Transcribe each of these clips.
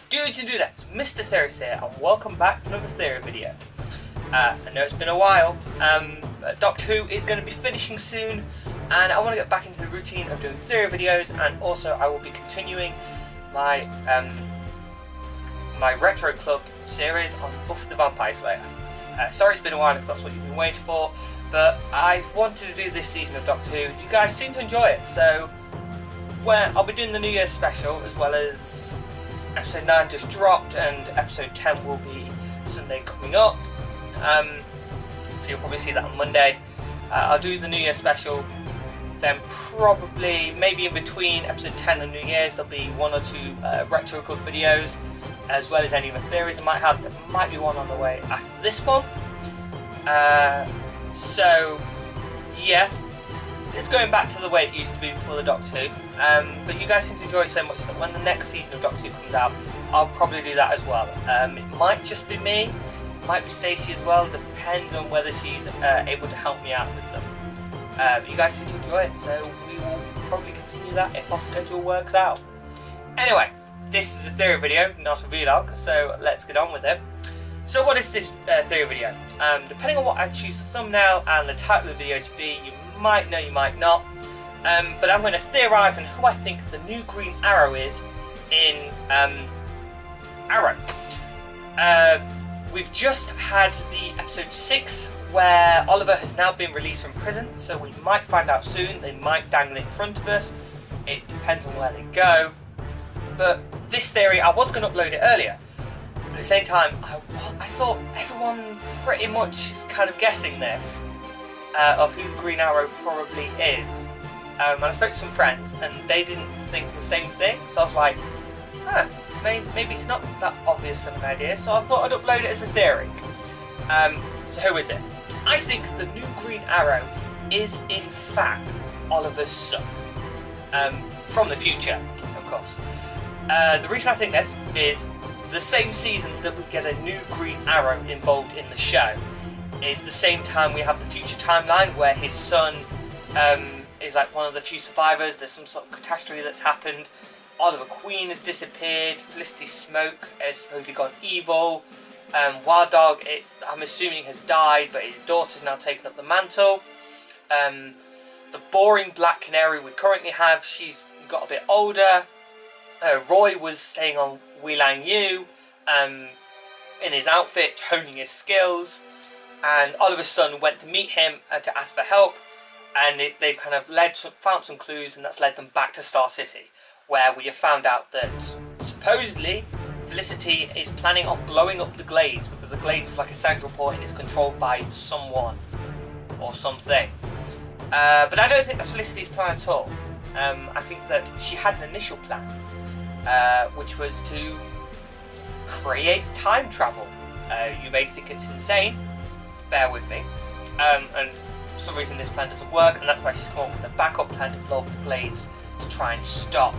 Dudes and dudettes, Mr. Theorist here, and welcome back to another theory video. I know it's been a while, but Doctor Who is going to be finishing soon, and I want to get back into the routine of doing theory videos, and also I will be continuing my my Retro Club series on Buffy the Vampire Slayer. Sorry it's been a while if that's what you've been waiting for, but I've wanted to do this season of Doctor Who. You guys seem to enjoy it, so I'll be doing the New Year's special, as well as episode 9 just dropped, and episode 10 will be Sunday coming up. So you'll probably see that on Monday. I'll do the New Year's special, then probably, maybe in between episode 10 and New Year's, there'll be one or two Retro Club videos, as well as any other theories I might have. There might be one on the way after this one. So, yeah. It's going back to the way it used to be before the Doctor Who, but you guys seem to enjoy it so much that when the next season of Doctor Who comes out, I'll probably do that as well. It might just be me, it might be Stacey as well, depends on whether she's able to help me out with them. But you guys seem to enjoy it, so we will probably continue that if our schedule works out. Anyway, this is a theory video, not a vlog, so let's get on with it. So what is this theory video? Depending on what I choose the thumbnail and the title of the video to be, you might know, you might not, but I'm going to theorise on who I think the new Green Arrow is in Arrow. We've just had the episode 6 where Oliver has now been released from prison, so we might find out soon. They might dangle it in front of us, it depends on where they go. But this theory, I was going to upload it earlier, but at the same time I thought everyone pretty much is kind of guessing this, of who the Green Arrow probably is. And I spoke to some friends and they didn't think the same thing, so I was like, maybe it's not that obvious of an idea, so I thought I'd upload it as a theory. So who is it? I think the new Green Arrow is in fact Oliver's son, from the future, of course. The reason I think this is the same season that we get a new Green Arrow involved in the show is the same time we have the future timeline where his son is like one of the few survivors. There's some sort of catastrophe that's happened. Oliver Queen has disappeared. Felicity Smoke has supposedly gone evil. Wild Dog, I'm assuming, has died, but his daughter's now taken up the mantle. The boring Black Canary we currently have, she's got a bit older. Roy was staying on Wheelang Yu in his outfit, honing his skills. And Oliver's son went to meet him to ask for help, and they kind of found some clues, and that's led them back to Star City, where we have found out that supposedly Felicity is planning on blowing up the Glades, because the Glades is like a central point and it's controlled by someone or something. But I don't think that's Felicity's plan at all. I think that she had an initial plan, which was to create time travel. You may think it's insane. Bear with me. And for some reason this plan doesn't work, and that's why she's come up with a backup plan to blow up the Glades to try and stop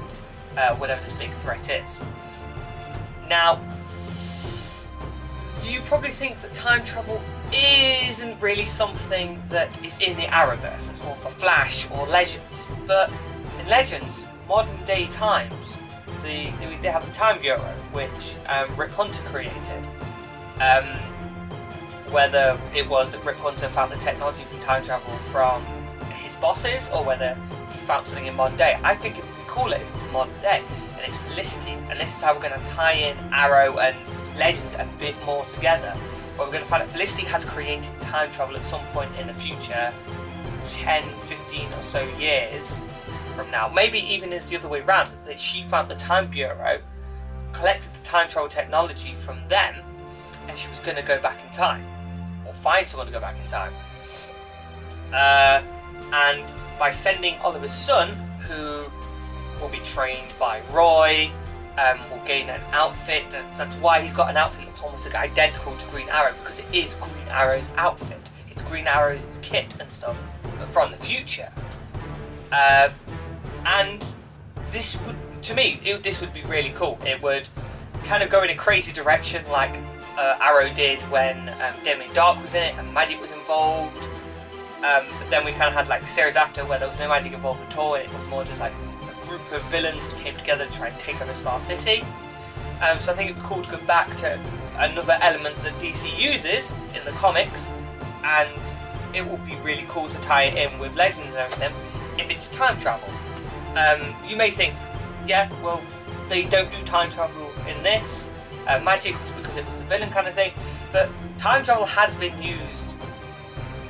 whatever this big threat is. Now, you probably think that time travel isn't really something that is in the Arrowverse. It's more for Flash or Legends. But in Legends, modern day times, they have the Time Bureau, which Rip Hunter created. Whether it was that Rip Hunter found the technology from time travel from his bosses, or whether he found something in modern day. I think it would be cooler if it was modern day, and it's Felicity, and this is how we're going to tie in Arrow and Legends a bit more together. Where we're going to find out Felicity has created time travel at some point in the future, 10, 15 or so years from now. Maybe even it's the other way around, that she found the Time Bureau, collected the time travel technology from them, and she was going to go back in time, or find someone to go back in time. And by sending Oliver's son, who will be trained by Roy, will gain an outfit. That's why he's got an outfit that looks almost like identical to Green Arrow, because it is Green Arrow's outfit. It's Green Arrow's kit and stuff, but from the future. And this would, to me, this would be really cool. It would kind of go in a crazy direction like Arrow did when Damien Dark was in it and magic was involved. But then we kind of had like a series after where there was no magic involved at all, and it was more just like a group of villains that came together to try and take over Star City. So I think it'd be cool to go back to another element that DC uses in the comics, and it would be really cool to tie it in with Legends and everything if it's time travel. You may think, yeah, well, they don't do time travel in this. Magic was because it was the villain kind of thing, but time travel has been used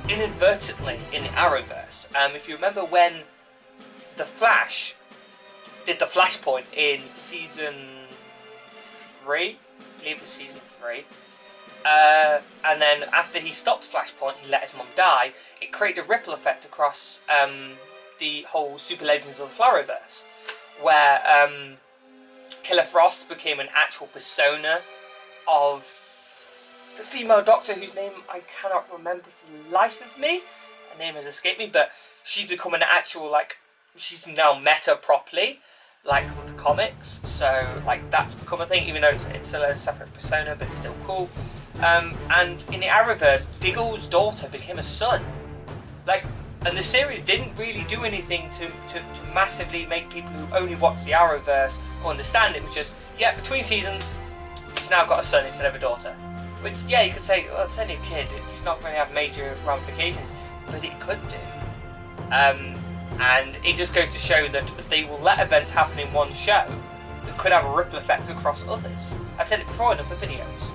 inadvertently in the Arrowverse. If you remember when the Flash did the Flashpoint in season 3, I believe it was season 3, and then after he stopped Flashpoint, he let his mum die. It created a ripple effect across the whole Super Legends of the Flowerverse, where Killer Frost became an actual persona of the female Doctor, whose name I cannot remember for the life of me. Her name has escaped me, but she's become an actual, like, she's now meta properly, like with the comics. So, like, that's become a thing, even though it's still a separate persona, but it's still cool. And in the Arrowverse, Diggle's daughter became a son. Like, and the series didn't really do anything to massively make people who only watch the Arrowverse understand it. It was just, yeah, between seasons, he's now got a son instead of a daughter. Which, yeah, you could say, well, it's only a kid, it's not going to have major ramifications, but it could do. And it just goes to show that they will let events happen in one show that could have a ripple effect across others. I've said it before in other videos.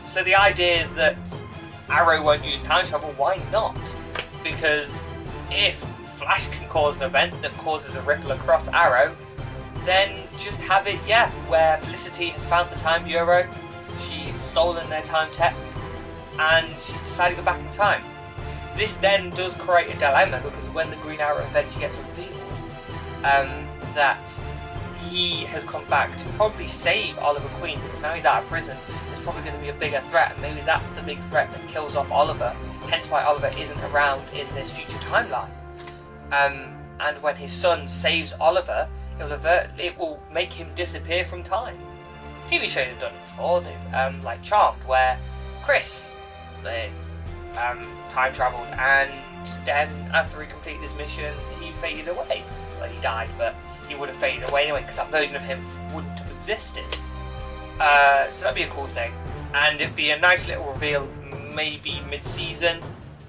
So the idea that Arrow won't use time travel, why not? Because if Flash can cause an event that causes a ripple across Arrow, then just have it, yeah, where Felicity has found the Time Bureau, she's stolen their time tech, and she decided to go back in time. This then does create a dilemma, because when the Green Arrow eventually gets revealed, that he has come back to probably save Oliver Queen, because now he's out of prison, there's probably going to be a bigger threat, and maybe that's the big threat that kills off Oliver, hence why Oliver isn't around in this future timeline. And when his son saves Oliver, it will make him disappear from time. TV shows have done it before, they've, like Charmed, where Chris, time travelled, and then after he completed his mission, he faded away. Well, he died, but he would have faded away anyway, because that version of him wouldn't have existed. So that'd be a cool thing, and it'd be a nice little reveal, maybe mid-season,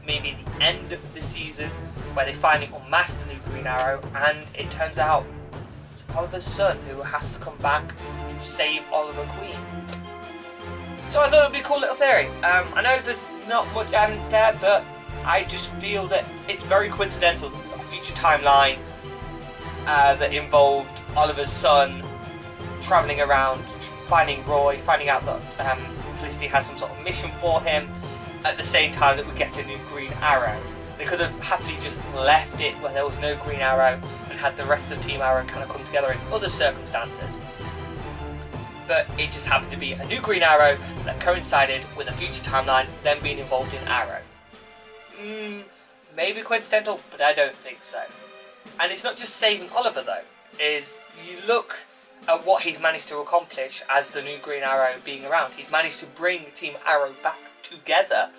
maybe the end of the season, where they finally unmask the new Green Arrow, and it turns out it's Oliver's son who has to come back to save Oliver Queen. So I thought it would be a cool little theory. I know there's not much evidence there, but I just feel that it's very coincidental. A future timeline that involved Oliver's son travelling around, finding Roy, finding out that Felicity has some sort of mission for him, at the same time that we get a new Green Arrow. They could have happily just left it where there was no Green Arrow and had the rest of Team Arrow kind of come together in other circumstances. But it just happened to be a new Green Arrow that coincided with a future timeline, then being involved in Arrow. Maybe coincidental, but I don't think so. And it's not just saving Oliver though, is you look at what he's managed to accomplish as the new Green Arrow being around. He's managed to bring Team Arrow back together.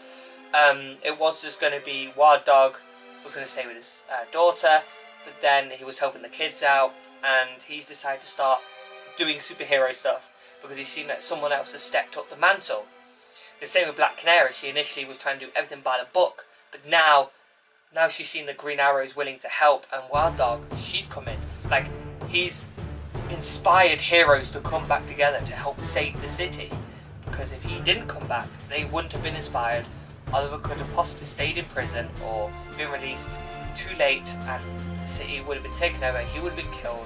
It was just going to be Wild Dog was going to stay with his daughter, but then he was helping the kids out, and he's decided to start doing superhero stuff because he's seen that someone else has stepped up the mantle. The same with Black Canary. She initially was trying to do everything by the book, but now she's seen that Green Arrow is willing to help, and Wild Dog, she's come in. Like, he's inspired heroes to come back together to help save the city, because if he didn't come back, they wouldn't have been inspired. Oliver could have possibly stayed in prison or been released too late, and the city would have been taken over, he would have been killed,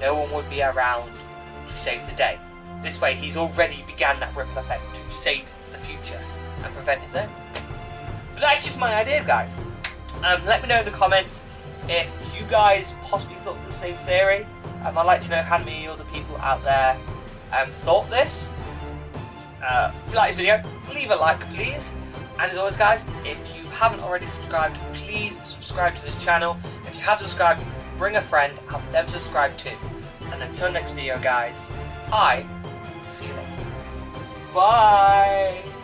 no one would be around to save the day. This way he's already began that ripple effect to save the future and prevent his own. But that's just my idea, guys. Let me know in the comments if you guys possibly thought the same theory. I'd like to know how many other people out there thought this. If you like this video, leave a like please. And as always guys, if you haven't already subscribed, please subscribe to this channel. If you have subscribed, bring a friend, have them subscribe too. And until next video guys, I will see you later. Bye!